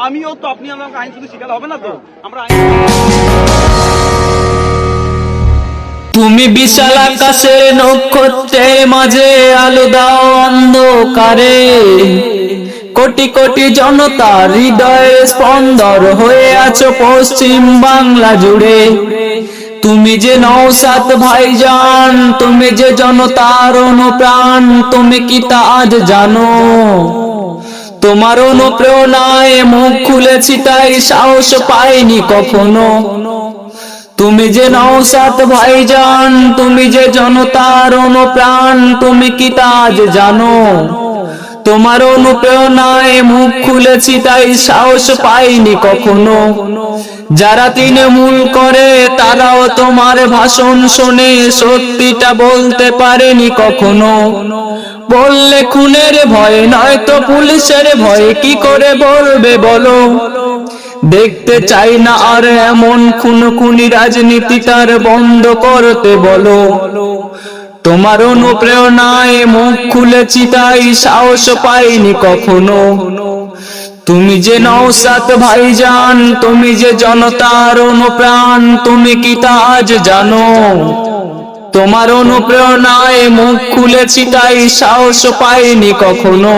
আমিও তো, আপনি আমাকে আইন শুধু শিখালে হবে না তো, আমরা তুমি বিশাল আকাশের নক্ষত্রের মাঝে আলো দাও অন্ধকারে, কোটি কোটি জনতার হৃদয়ে স্পন্দর হয়ে আছো পশ্চিম বাংলা জুড়ে। তুমি যে নওশাদ ভাইজান, তুমি যে জনতার অনুপ্রাণ, তুমি কি তা আজ জানো? তোমার অনুপ্রেরণায় মুখ খুলেছি তাই সাহস পাইনি কখনো। তুমি যে নওশাদ ভাইজান, তুমি যে জনতার অনুপ্রাণ, তুমি কি তা আজ জানো? তোমার অনুপ্রেরণায় মুখ খুলেছি তাই সাহস পাইনি কখনো। যারা তৃণমূল করে তারাও তোমার ভাষণ শুনে সত্যিটা বলতে পারেনি কখনো। বললে খুনের ভয় নয়তো পুলিশের ভয়ে কি করে বলবে বলো? দেখতে চাই না আর এমন খুনখুনি রাজনীতিটার বন্ধ করতে বলো। তোমার অনুপ্রেরণায় মুখ খুলেছি তাই সাহস পাইনি কখনো। তুমি যে নওশাদ ভাইজান, তুমি যে জনতার অনুপ্রাণ, তুমি কি তা আজ জানো? তোমার অনুপ্রেরণায় মুখ খুলেছি তাই সাহস পাইনি কখনো।